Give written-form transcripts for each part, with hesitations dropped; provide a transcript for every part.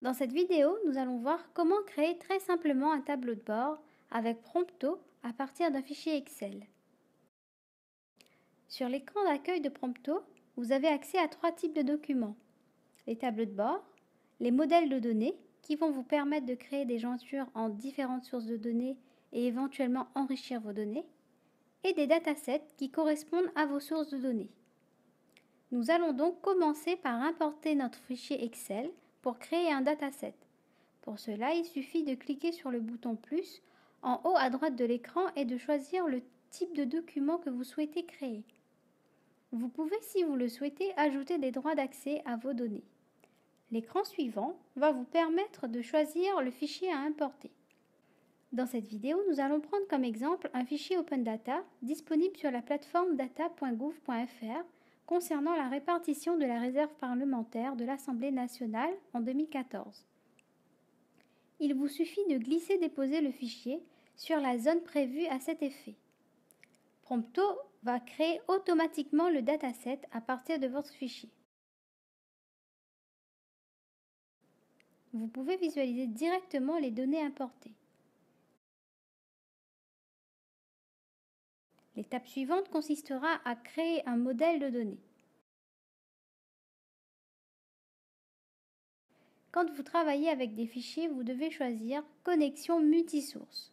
Dans cette vidéo, nous allons voir comment créer très simplement un tableau de bord avec Prompto à partir d'un fichier Excel. Sur l'écran d'accueil de Prompto, vous avez accès à 3 types de documents. Les tableaux de bord, les modèles de données qui vont vous permettre de créer des jointures en différentes sources de données et éventuellement enrichir vos données, et des datasets qui correspondent à vos sources de données. Nous allons donc commencer par importer notre fichier Excel pour créer un dataset. Pour cela, il suffit de cliquer sur le bouton plus en haut à droite de l'écran et de choisir le type de document que vous souhaitez créer. Vous pouvez, si vous le souhaitez, ajouter des droits d'accès à vos données. L'écran suivant va vous permettre de choisir le fichier à importer. Dans cette vidéo, nous allons prendre comme exemple un fichier Open Data disponible sur la plateforme data.gouv.fr concernant la répartition de la réserve parlementaire de l'Assemblée nationale en 2014. Il vous suffit de glisser-déposer le fichier sur la zone prévue à cet effet. Prompto va créer automatiquement le dataset à partir de votre fichier. Vous pouvez visualiser directement les données importées. L'étape suivante consistera à créer un modèle de données. Quand vous travaillez avec des fichiers, vous devez choisir Connexion multisource.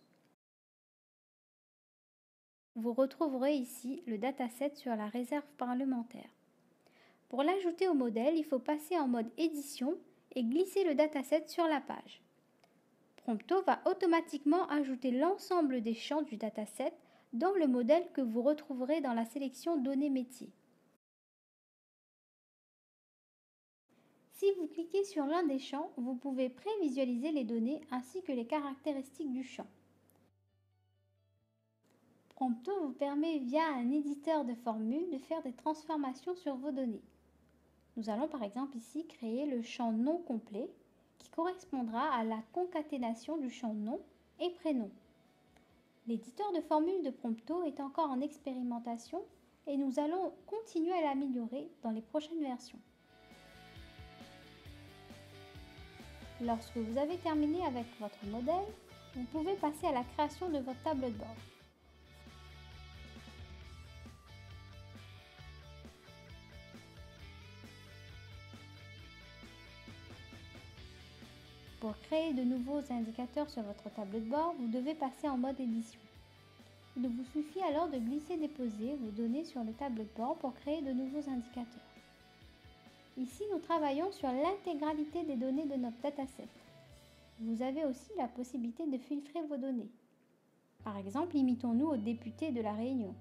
Vous retrouverez ici le dataset sur la réserve parlementaire. Pour l'ajouter au modèle, il faut passer en mode édition et glisser le dataset sur la page. Prompto va automatiquement ajouter l'ensemble des champs du dataset dans le modèle que vous retrouverez dans la sélection Données métiers. Si vous cliquez sur l'un des champs, vous pouvez prévisualiser les données ainsi que les caractéristiques du champ. Prompto vous permet via un éditeur de formules de faire des transformations sur vos données. Nous allons par exemple ici créer le champ nom complet qui correspondra à la concaténation du champ nom et prénom. L'éditeur de formules de Prompto est encore en expérimentation et nous allons continuer à l'améliorer dans les prochaines versions. Lorsque vous avez terminé avec votre modèle, vous pouvez passer à la création de votre tableau de bord. Pour créer de nouveaux indicateurs sur votre tableau de bord, vous devez passer en mode édition. Il vous suffit alors de glisser-déposer vos données sur le tableau de bord pour créer de nouveaux indicateurs. Ici, nous travaillons sur l'intégralité des données de notre dataset. Vous avez aussi la possibilité de filtrer vos données. Par exemple, limitons-nous aux députés de La Réunion.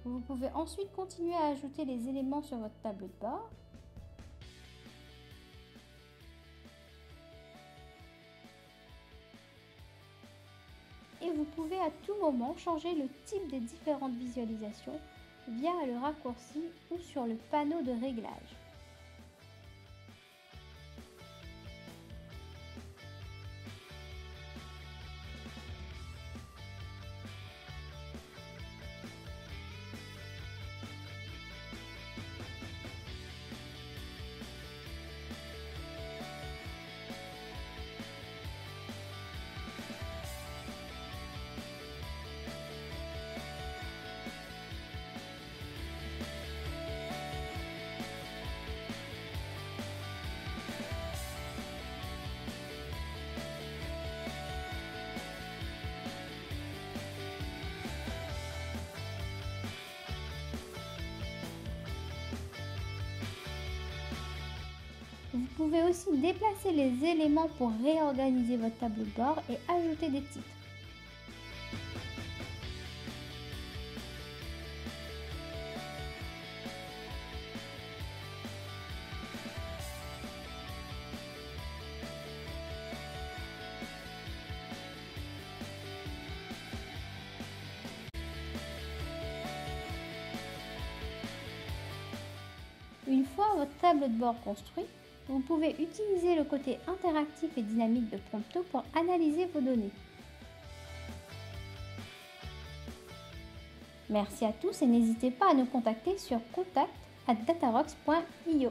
Vous pouvez ensuite continuer à ajouter les éléments sur votre tableau de bord. Et vous pouvez à tout moment changer le type des différentes visualisations via le raccourci ou sur le panneau de réglage. Vous pouvez aussi déplacer les éléments pour réorganiser votre tableau de bord et ajouter des titres. Une fois votre tableau de bord construit, vous pouvez utiliser le côté interactif et dynamique de Prompto pour analyser vos données. Merci à tous et n'hésitez pas à nous contacter sur contact@datarox.io.